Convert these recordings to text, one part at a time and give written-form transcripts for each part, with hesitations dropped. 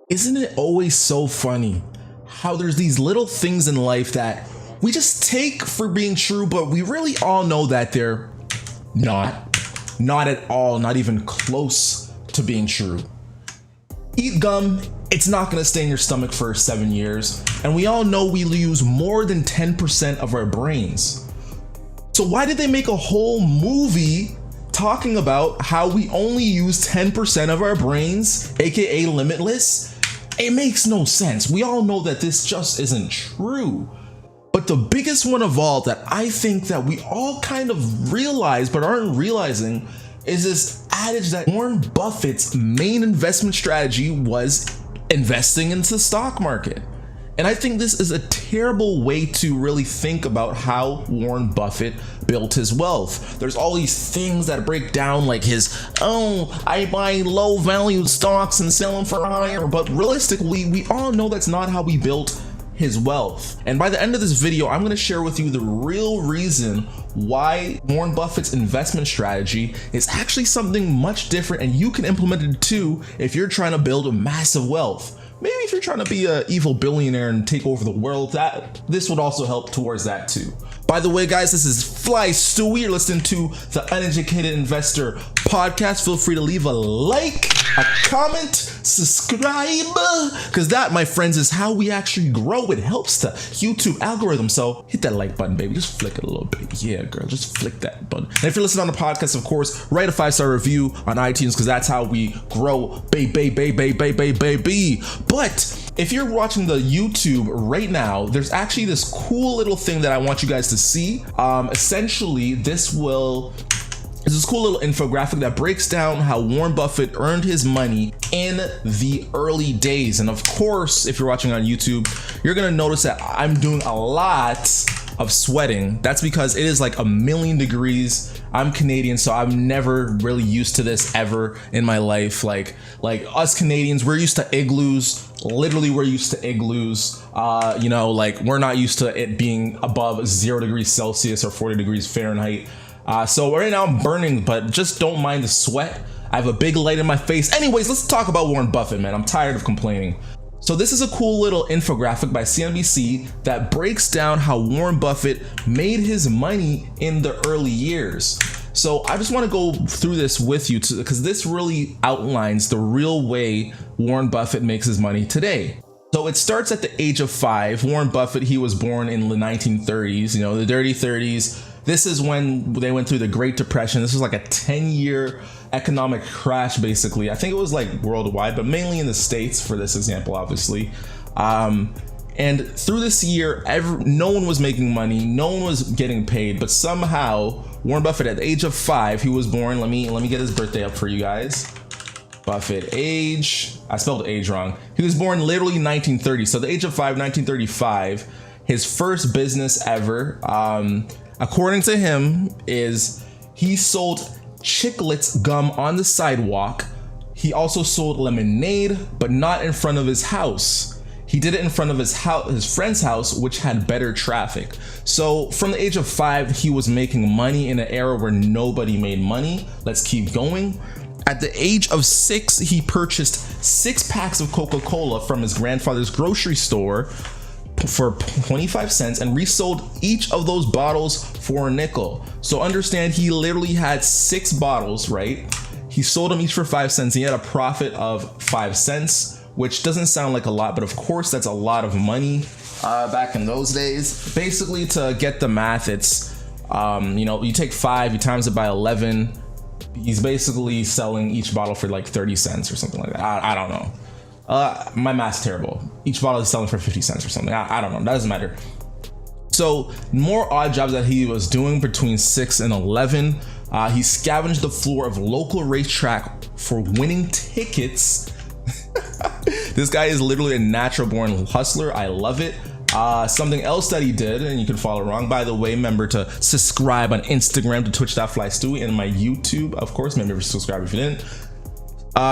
Isn't it always so funny how there's these little things in life that we just take for being true, but we really all know that they're not at all, not even close to being true. Eat gum, it's not gonna stay in your stomach for 7 years, and we all know we use more than 10% of our brains. So why did they make a whole movie talking about how we only use 10% of our brains, aka limitless? It makes no sense. We all know that this just isn't true. But the biggest one of all that I think that we all kind of realize but aren't realizing is this adage that Warren Buffett's main investment strategy was investing into the stock market. And I think this is a terrible way to really think about how Warren Buffett built his wealth. There's all these things that break down like I buy low value stocks and sell them for higher. But realistically, we all know that's not how he built his wealth. And by the end of this video, I'm going to share with you the real reason why Warren Buffett's investment strategy is actually something much different, and you can implement it too if you're trying to build a massive wealth. Maybe if you're trying to be an evil billionaire and take over the world, this would also help towards that too. By the way, guys, this is Fly Stewie. You're listening to the Uneducated Investor podcast. Feel free to leave a like, a comment, subscribe, because that, my friends, is how we actually grow. It helps the YouTube algorithm. So hit that like button, baby. Just flick it a little bit. Yeah, girl, just flick that button. And if you're listening on the podcast, of course, write a 5-star review on iTunes, because that's how we grow, baby. But if you're watching the YouTube right now, there's actually this cool little thing that I want you guys to see. Essentially, this cool little infographic that breaks down how Warren Buffett earned his money in the early days. And of course, if you're watching on YouTube, you're gonna notice that I'm doing a lot of sweating. That's because it is like 1,000,000 degrees. I'm Canadian, so I'm never really used to this ever in my life. Like us Canadians, we're used to igloos. Literally, we're used to igloos. We're not used to it being above 0 degrees Celsius or 40 degrees Fahrenheit. So right now I'm burning, but just don't mind the sweat. I have a big light in my face. Anyways, let's talk about Warren Buffett, man. I'm tired of complaining. So this is a cool little infographic by CNBC that breaks down how Warren Buffett made his money in the early years. So I just want to go through this with you because this really outlines the real way Warren Buffett makes his money today. So it starts at the age of 5. Warren Buffett, he was born in the 1930s, the dirty 30s. This is when they went through the Great Depression. This was like a 10-year economic crash, basically. I think it was like worldwide, but mainly in the States for this example, obviously. And through this year, no one was making money, no one was getting paid, but somehow Warren Buffett, at the age of 5, he was born. Let me get his birthday up for you guys. Buffett age, I spelled age wrong. He was born literally 1930. So the age of 5, 1935, his first business ever, according to him, is he sold Chiclets gum on the sidewalk. He also sold lemonade, but not in front of his house. He did it in front of his friend's house, which had better traffic. So from the age of 5, he was making money in an era where nobody made money. Let's keep going. At the age of 6, he purchased 6 packs of Coca-Cola from his grandfather's grocery store for 25 cents and resold each of those bottles for a nickel. So understand, he literally had 6 bottles, right? He sold them each for 5 cents. He had a profit of 5 cents, which doesn't sound like a lot, but of course that's a lot of money back in those days. Basically, to get the math, it's you take 5, you times it by 11. He's basically selling each bottle for like 30 cents or something like that. I don't know. My math's terrible. Each bottle is selling for 50 cents or something. I don't know. That doesn't matter. So more odd jobs that he was doing between 6 and 11. He scavenged the floor of local racetrack for winning tickets. This guy is literally a natural born hustler. I love it. Something else that he did, and you can follow along. By the way, remember to subscribe on Instagram to twitch.flystewie and my YouTube. Of course, remember to subscribe if you didn't.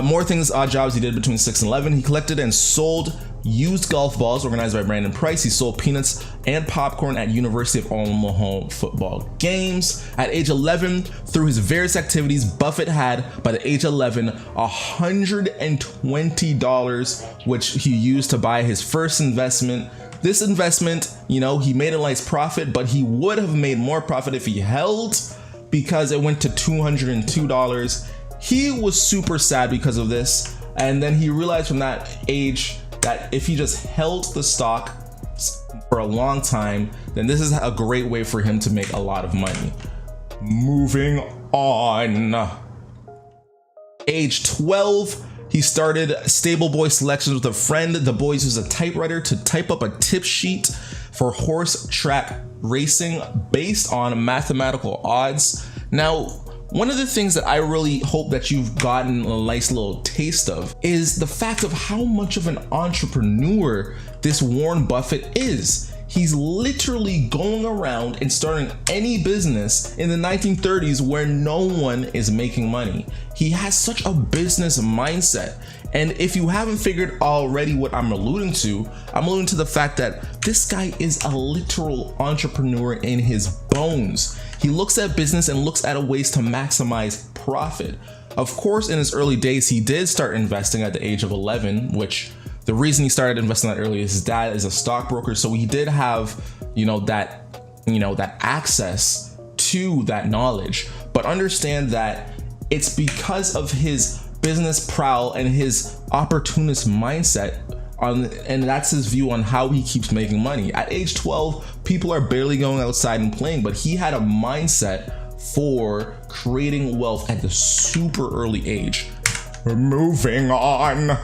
More things, odd jobs he did between 6 and 11. He collected and sold used golf balls organized by Brandon Price. He sold peanuts and popcorn at University of Omaha football games. At age 11, through his various activities, Buffett had, by the age 11, $120, which he used to buy his first investment. This investment, he made a nice profit, but he would have made more profit if he held, because it went to $202. He was super sad because of this. And then he realized from that age that if he just held the stock for a long time, then this is a great way for him to make a lot of money. Moving on. Age 12, he started Stable Boy Selections with a friend. The boys use a typewriter to type up a tip sheet for horse track racing based on mathematical odds. Now, one of the things that I really hope that you've gotten a nice little taste of is the fact of how much of an entrepreneur this Warren Buffett is. He's literally going around and starting any business in the 1930s where no one is making money. He has such a business mindset. And if you haven't figured already what I'm alluding to the fact that this guy is a literal entrepreneur in his bones. He looks at business and looks at ways to maximize profit. Of course, in his early days, he did start investing at the age of 11, which the reason he started investing that early is his dad is a stockbroker. So he did have, that access to that knowledge. But understand that it's because of his business prowl and his opportunist mindset and that's his view on how he keeps making money. At age 12, people are barely going outside and playing, but he had a mindset for creating wealth at the super early age. Moving on.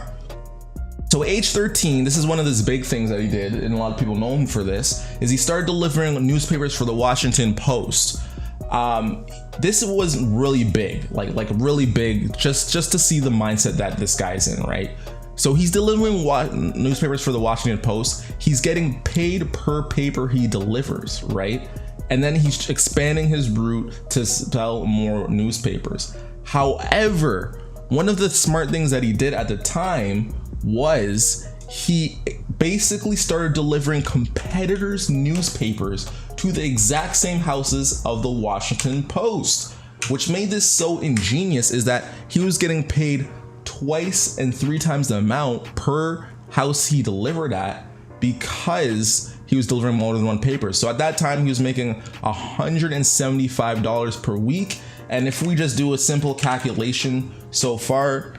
So age 13, this is one of his big things that he did, and a lot of people know him for this, is he started delivering newspapers for the Washington Post. This was really big, like really big, just to see the mindset that this guy's in, right? So he's delivering newspapers for the Washington Post. He's getting paid per paper he delivers, right? And then he's expanding his route to sell more newspapers. However, one of the smart things that he did at the time was he basically started delivering competitors' newspapers to the exact same houses of the Washington Post. Which made this so ingenious is that he was getting paid twice and 3 times the amount per house he delivered at because he was delivering more than one paper. So at that time, he was making $175 per week. And if we just do a simple calculation so far,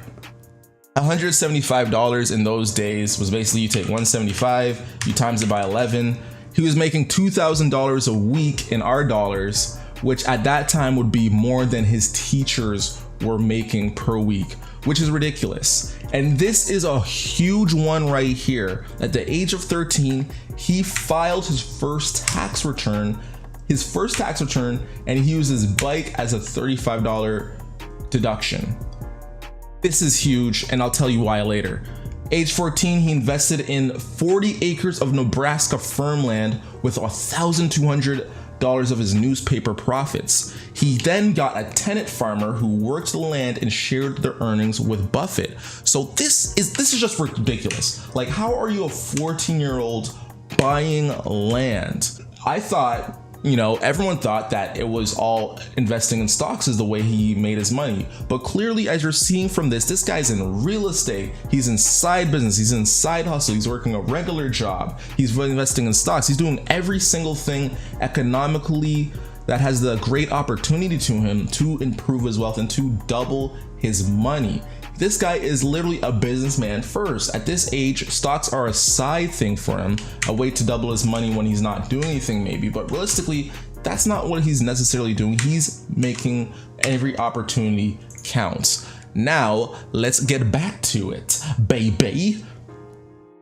$175 in those days was basically you take 175, you times it by 11. He was making $2,000 a week in our dollars, which at that time would be more than his teachers were making per week, which is ridiculous. And this is a huge one right here. At the age of 13, he filed his first tax return, and he used his bike as a $35 deduction. This is huge, and I'll tell you why later. Age 14, he invested in 40 acres of Nebraska farmland with $1,200 of his newspaper profits. He then got a tenant farmer who worked the land and shared their earnings with Buffett. So this is just ridiculous. Like, how are you a 14-year-old buying land? I thought, everyone thought that it was all investing in stocks is the way he made his money. But clearly, as you're seeing from this guy's in real estate. He's in side business. He's in side hustle. He's working a regular job. He's investing in stocks. He's doing every single thing economically that has the great opportunity to him to improve his wealth and to double his money. This guy is literally a businessman first. At this age, stocks are a side thing for him, a way to double his money when he's not doing anything maybe, but realistically, that's not what he's necessarily doing. He's making every opportunity counts. Now, let's get back to it, baby.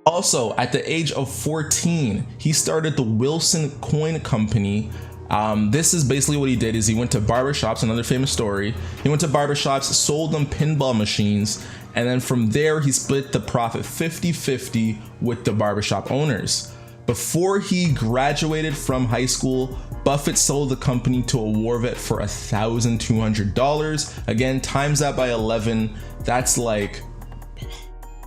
Also, at the age of 14, he started the Wilson Coin Company. This is basically what he did is he went to barbershops, another famous story. He went to barbershops, sold them pinball machines, and then from there he split the profit 50-50 with the barbershop owners. Before he graduated from high school, Buffett sold the company to a war vet for $1,200. Again, times that by 11, that's like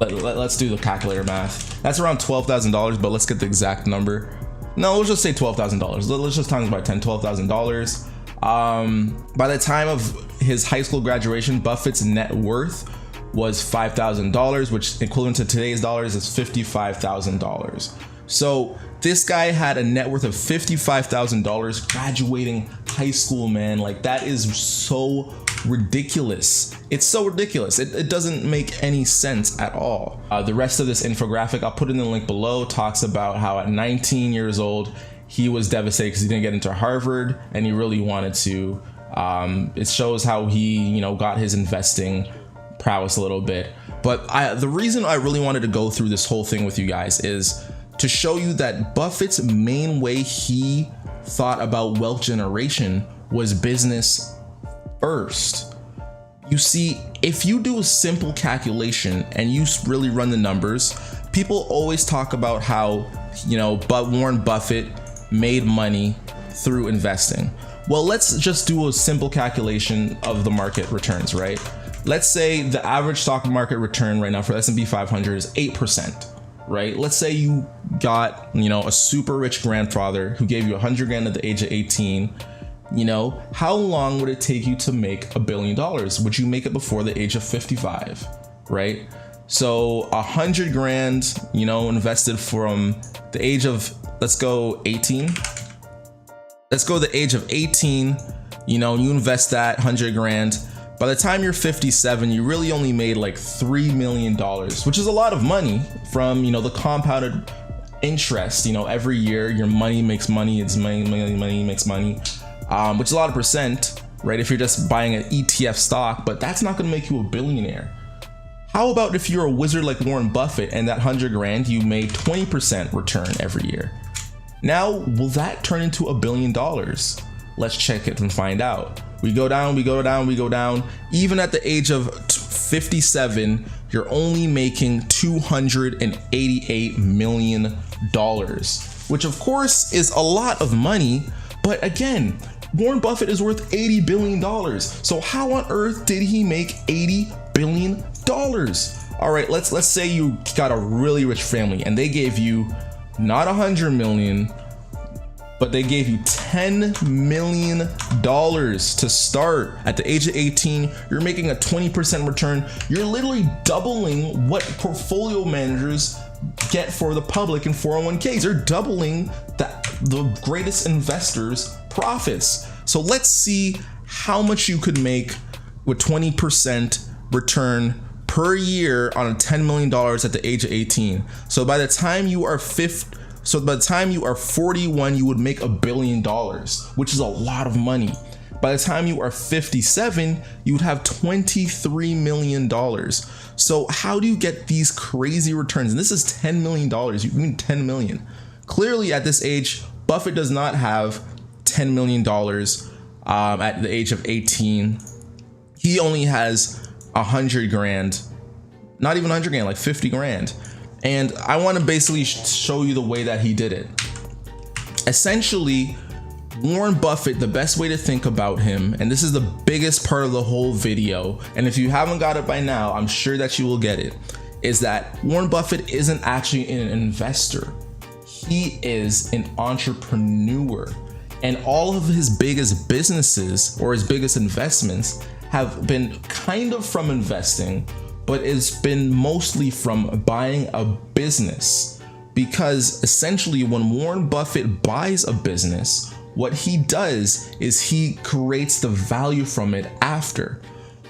Let's do the calculator math. That's around $12,000, but let's get the exact number. No, let's just say $12,000. Let's just times by 10, $12,000. By the time of his high school graduation, Buffett's net worth was $5,000, which equivalent to today's dollars is $55,000. So this guy had a net worth of $55,000 graduating high school, man. Like, that is so ridiculous. It's so ridiculous. It doesn't make any sense at all. The rest of this infographic, I'll put in the link below, talks about how at 19 years old, he was devastated because he didn't get into Harvard and he really wanted to. It shows how he, got his investing prowess a little bit. But the reason I really wanted to go through this whole thing with you guys is to show you that Buffett's main way he thought about wealth generation was business first. You see, if you do a simple calculation and you really run the numbers, people always talk about how, Warren Buffett made money through investing. Well, let's just do a simple calculation of the market returns, right? Let's say the average stock market return right now for S&P 500 is 8%, right? Let's say you got, a super rich grandfather who gave you 100 grand at the age of 18. How long would it take you to make $1 billion? Would you make it before the age of 55, right? So 100 grand, invested from the age of, let's go 18. Let's go the age of 18, you invest that 100 grand. By the time you're 57, you really only made like $3 million, which is a lot of money from, the compounded interest. Every year your money makes money, it's money makes money, which is a lot of percent, right? If you're just buying an ETF stock, but that's not going to make you a billionaire. How about if you're a wizard like Warren Buffett and that 100 grand, you made 20% return every year? Now, will that turn into $1 billion? Let's check it and find out. We go down. Even at the age of 57, you're only making $288 million, which of course is a lot of money. But again, Warren Buffett is worth $80 billion. So how on earth did he make $80 billion? All right, let's say you got a really rich family and they gave you not 100 million, but they gave you $10 million to start. At the age of 18, you're making a 20% return. You're literally doubling what portfolio managers get for the public in 401ks. They're doubling the greatest investors' profits. So let's see how much you could make with 20% return per year on a $10 million at the age of 18. So by the time you are 41, you would make $1 billion, which is a lot of money. By the time you are 57, you would have $23 million. So how do you get these crazy returns? And this is $10 million. You mean 10 million. Clearly at this age, Buffett does not have $10 million at the age of 18. He only has 100 grand, not even 100 grand, like 50 grand. And I want to basically show you the way that he did it. Essentially, Warren Buffett, the best way to think about him, and this is the biggest part of the whole video, and if you haven't got it by now, I'm sure that you will get it, is that Warren Buffett isn't actually an investor. He is an entrepreneur. And all of his biggest businesses or his biggest investments have been kind of from investing, but it's been mostly from buying a business. Because essentially when Warren Buffett buys a business, what he does is he creates the value from it after.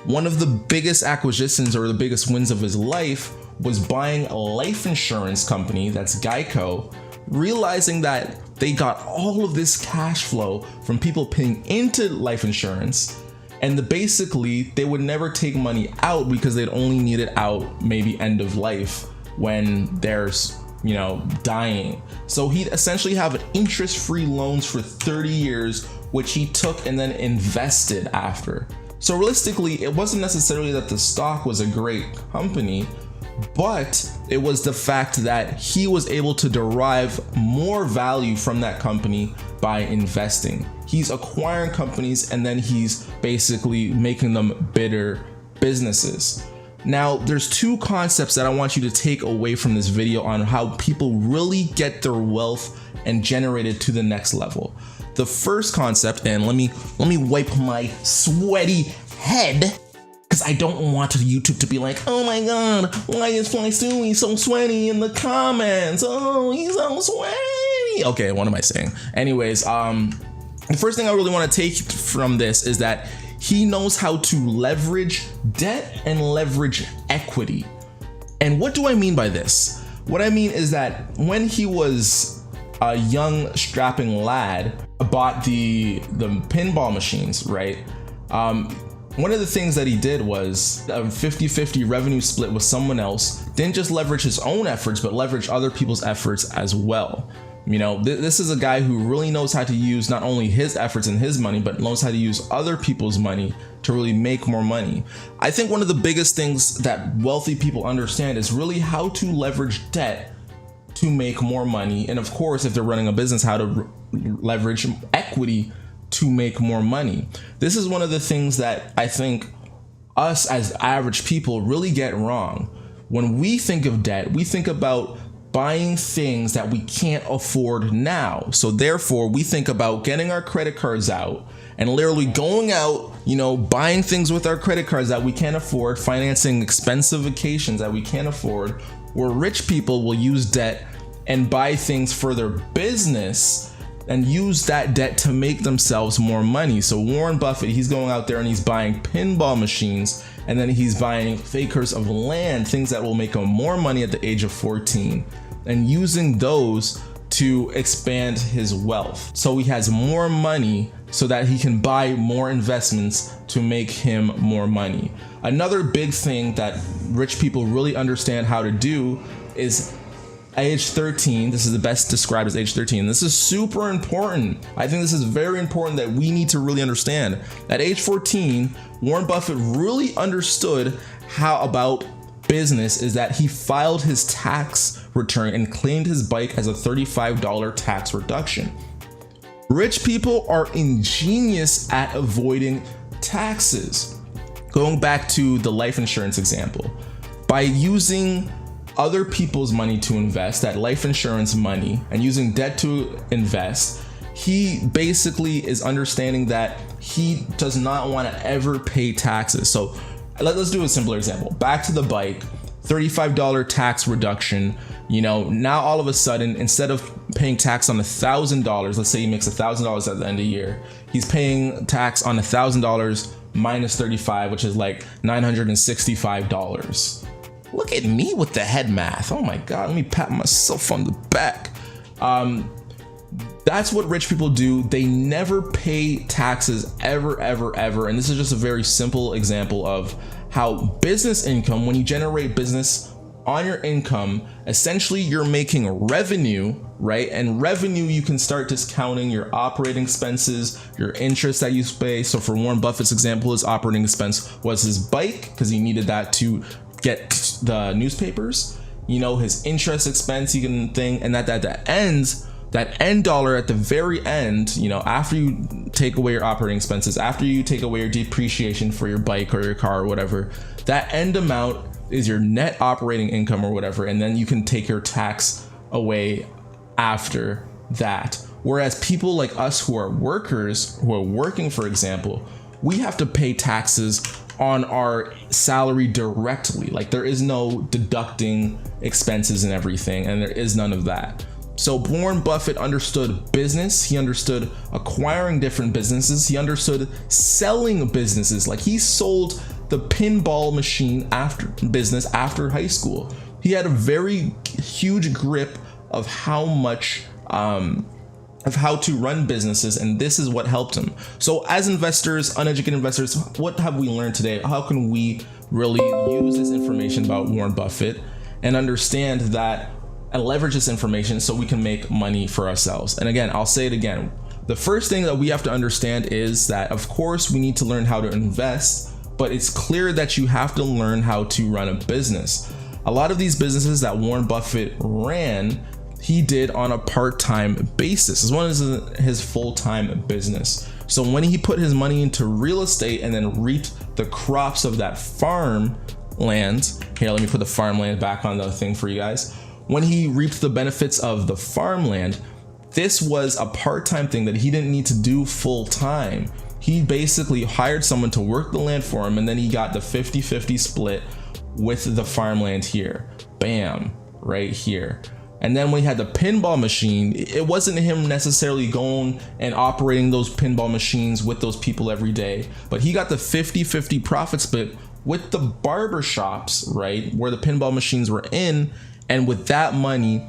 One of the biggest acquisitions or the biggest wins of his life was buying a life insurance company, that's Geico, realizing that they got all of this cash flow from people paying into life insurance, and basically they would never take money out because they'd only need it out maybe end of life when there's dying. So he'd essentially have interest-free loans for 30 years, which he took and then invested after. So realistically, it wasn't necessarily that the stock was a great company, but it was the fact that he was able to derive more value from that company by investing. He's acquiring companies and then he's basically making them better businesses. Now, there's two concepts that I want you to take away from this video on how people really get their wealth and generate it to the next level. The first concept, and let me wipe my sweaty head, because I don't want YouTube to be like, oh my god, why is Fly Stewie so sweaty in the comments? Oh, he's so sweaty. Okay, what am I saying? Anyways, the first thing I really want to take from this is that he knows how to leverage debt and leverage equity. And what do I mean by this? What I mean is that when he was a young strapping lad, bought the pinball machines, right? One of the things that he did was a 50-50 revenue split with someone else. Didn't just leverage his own efforts, but leverage other people's efforts as well. You know, this is a guy who really knows how to use not only his efforts and his money, but knows how to use other people's money to really make more money. I think one of the biggest things that wealthy people understand is really how to leverage debt to make more money. And of course, if they're running a business, how to leverage equity to make more money. This is one of the things that I think us as average people really get wrong. When we think of debt, we think about buying things that we can't afford now. So therefore, we think about getting our credit cards out and literally going out, you know, buying things with our credit cards that we can't afford, financing expensive vacations that we can't afford, where rich people will use debt and buy things for their business and use that debt to make themselves more money. So Warren Buffett, he's going out there and he's buying pinball machines, and then he's buying acres of land, things that will make him more money at the age of 14, and using those to expand his wealth. So he has more money so that he can buy more investments to make him more money. Another big thing that rich people really understand how to do is age 13. This is the best described as age 13. This is super important. I think this is very important that we need to really understand. At age 14, Warren Buffett really understood how about business is that he filed his tax return and claimed his bike as a $35 tax reduction. Rich people are ingenious at avoiding taxes. Going back to the life insurance example, by using other people's money to invest, that life insurance money, and using debt to invest, he basically is understanding that he does not want to ever pay taxes. So let's do a simpler example. Back to the bike, $35 tax reduction. You know, now all of a sudden, instead of paying tax on $1,000, let's say he makes $1,000 at the end of the year, he's paying tax on $1,000 minus 35, which is like $965. Look at me with the head math. Oh my God, let me pat myself on the back. That's what rich people do. They never pay taxes ever, ever, ever. And this is just a very simple example of how business income, when you generate business on your income, essentially you're making revenue, right? And revenue, you can start discounting your operating expenses, your interest that you pay. So for Warren Buffett's example, his operating expense was his bike because he needed that to get the newspapers, you know, his interest expense, you can think, and that end dollar at the very end, you know, after you take away your operating expenses, after you take away your depreciation for your bike or your car or whatever, that end amount is your net operating income or whatever, and then you can take your tax away after that. Whereas people like us who are workers, who are working, for example, we have to pay taxes on our salary directly. Like there is no deducting expenses and everything, and there is none of that. So Warren Buffett understood business. He understood acquiring different businesses. He understood selling businesses. Like he sold the pinball machine after high school. He had a very huge grip of how to run businesses, and this is what helped him. So as investors, uneducated investors, what have we learned today? How can we really use this information about Warren Buffett and understand that and leverage this information so we can make money for ourselves? And again, I'll say it again. The first thing that we have to understand is that, of course, we need to learn how to invest, but it's clear that you have to learn how to run a business. A lot of these businesses that Warren Buffett ran, he did on a part-time basis. This one is his full-time business. So when he put his money into real estate and then reaped the crops of that farm, farmland, here, let me put the farmland back on the thing for you guys. When he reaped the benefits of the farmland, this was a part-time thing that he didn't need to do full-time. He basically hired someone to work the land for him, and then he got the 50-50 split with the farmland here. Bam, right here. And then when he had the pinball machine, it wasn't him necessarily going and operating those pinball machines with those people every day, but he got the 50-50 profit split with the barber shops, right, where the pinball machines were in. And with that money,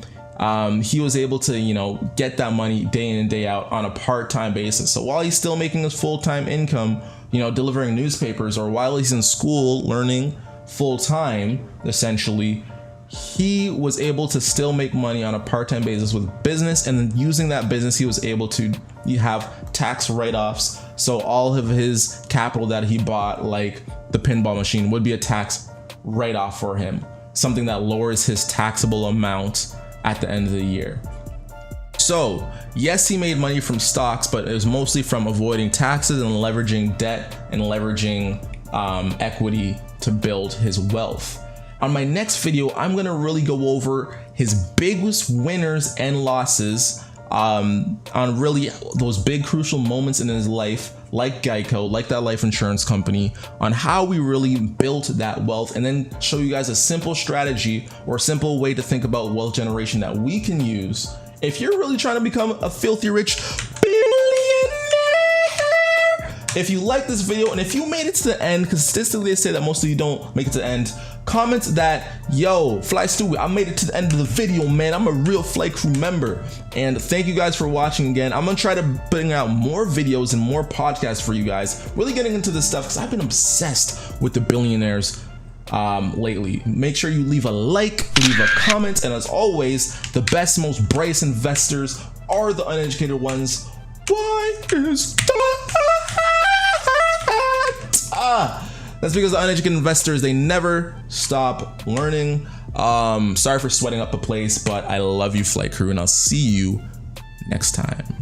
he was able to, you know, get that money day in and day out on a part-time basis. So while he's still making his full-time income, you know, delivering newspapers, or while he's in school learning full-time, essentially, he was able to still make money on a part-time basis with business. And then using that business, he was able to have tax write-offs. So all of his capital that he bought, like the pinball machine, would be a tax write-off for him, something that lowers his taxable amount at the end of the year. So yes, he made money from stocks, but it was mostly from avoiding taxes and leveraging debt and leveraging equity to build his wealth. On my next video, I'm gonna really go over his biggest winners and losses on really those big crucial moments in his life, like Geico, like that life insurance company, on how we really built that wealth, and then show you guys a simple strategy or a simple way to think about wealth generation that we can use if you're really trying to become a filthy rich billionaire. If you like this video and if you made it to the end, because statistically they say that most of you don't make it to the end, comment that, yo, Fly Stewie, I made it to the end of the video, man. I'm a real Flight Crew member. And thank you guys for watching again. I'm gonna try to bring out more videos and more podcasts for you guys, really getting into this stuff, because I've been obsessed with the billionaires lately. Make sure you leave a like, leave a comment, and as always, the best, most brightest investors are the uneducated ones. Why is that? That's because the uneducated investors, they never stop learning. Sorry for sweating up the place, but I love you, Flight Crew, and I'll see you next time.